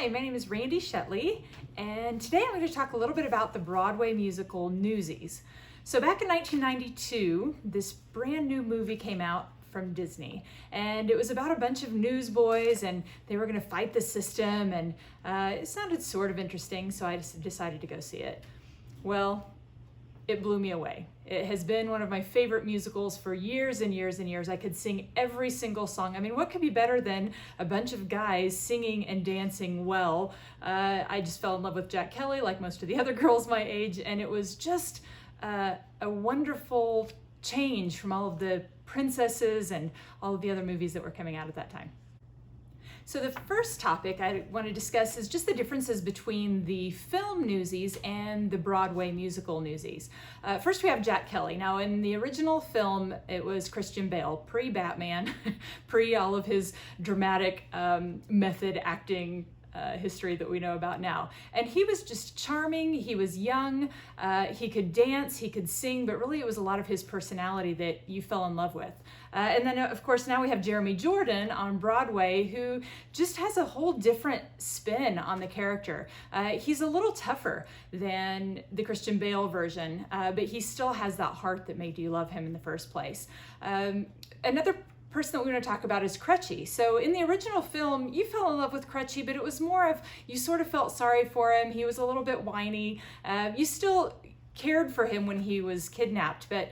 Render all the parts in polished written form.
Hi, my name is Randy Shetley, and today I'm going to talk a little bit about the Broadway musical Newsies. So back in 1992, this brand new movie came out from Disney, and it was about a bunch of newsboys, and they were going to fight the system, and it sounded sort of interesting, so I just decided to go see it. Well, it blew me away. It has been one of my favorite musicals for years and years and years. I could sing every single song. I mean, what could be better than a bunch of guys singing and dancing well? I just fell in love with Jack Kelly, like most of the other girls my age, and it was just a wonderful change from all of the princesses and all of the other movies that were coming out at that time. So the first topic I want to discuss is just the differences between the film Newsies and the Broadway musical Newsies. First we have Jack Kelly. Now in the original film it was Christian Bale, pre-Batman, pre all of his dramatic method acting history that we know about now. And he was just charming, he was young, he could dance, he could sing, but really it was a lot of his personality that you fell in love with. And then of course now we have Jeremy Jordan on Broadway, who just has a whole different spin on the character. He's a little tougher than the Christian Bale version, but he still has that heart that made you love him in the first place. Another person that we're going to talk about is Crutchy. So in the original film, you fell in love with Crutchy, but it was more of, you sort of felt sorry for him. He was a little bit whiny. You still cared for him when he was kidnapped, but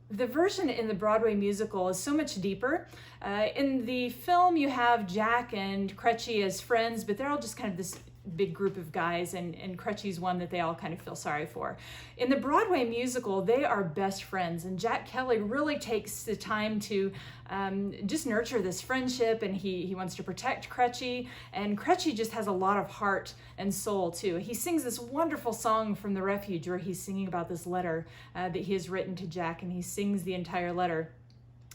the version in the Broadway musical is so much deeper. In the film, you have Jack and Crutchy as friends, but they're all just kind of this big group of guys, and Crutchy's one that they all kind of feel sorry for. In the Broadway musical, they are best friends, and Jack Kelly really takes the time to just nurture this friendship, and he wants to protect Crutchy, and Crutchy just has a lot of heart and soul too. He sings this wonderful song from The Refuge where he's singing about this letter that he has written to Jack, and he sings the entire letter.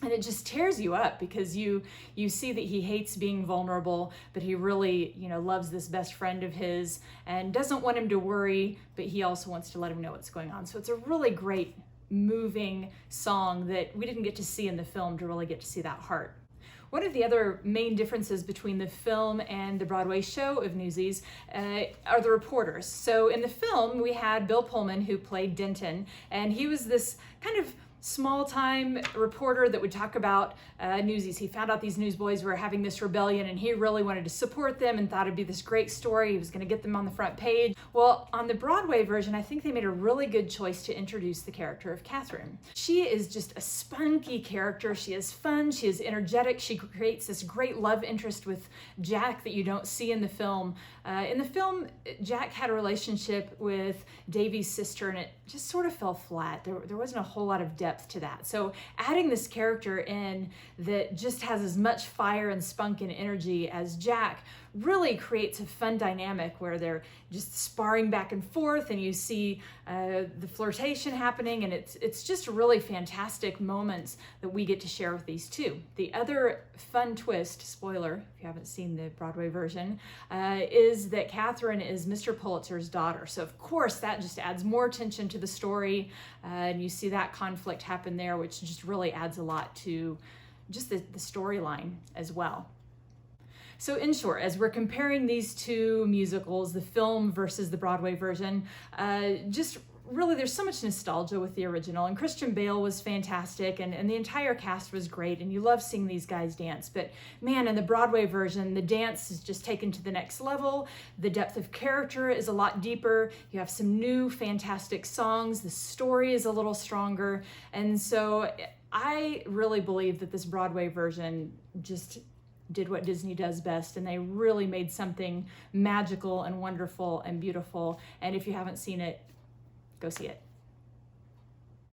And it just tears you up because you see that he hates being vulnerable, but he really, loves this best friend of his and doesn't want him to worry, but he also wants to let him know what's going on. So it's a really great, moving song that we didn't get to see in the film to really get to see that heart. One of the other main differences between the film and the Broadway show of Newsies are the reporters. So in the film, we had Bill Pullman, who played Denton, and he was this kind of small-time reporter that would talk about Newsies. He found out these newsboys were having this rebellion, and he really wanted to support them and thought it'd be this great story. He was going to get them on the front page. Well, on the Broadway version, I think they made a really good choice to introduce the character of Catherine. She is just a spunky character. She is fun. She is energetic. She creates this great love interest with Jack that you don't see in the film. In the film, Jack had a relationship with Davy's sister, and it just sort of fell flat. There wasn't a whole lot of depth to that. So adding this character in that just has as much fire and spunk and energy as Jack really creates a fun dynamic where they're just sparring back and forth, and you see the flirtation happening, and it's just really fantastic moments that we get to share with these two. The other fun twist, spoiler if you haven't seen the Broadway version, is that Catherine is Mr. Pulitzer's daughter. So of course that just adds more tension to the story, and you see that conflict happen there, which just really adds a lot to just the storyline as well. So in short, as we're comparing these two musicals, the film versus the Broadway version, just really there's so much nostalgia with the original, and Christian Bale was fantastic, and the entire cast was great, and you love seeing these guys dance. But man, in the Broadway version, the dance is just taken to the next level. The depth of character is a lot deeper. You have some new fantastic songs. The story is a little stronger. And so I really believe that this Broadway version just did what Disney does best, and they really made something magical and wonderful and beautiful. And if you haven't seen it, go see it.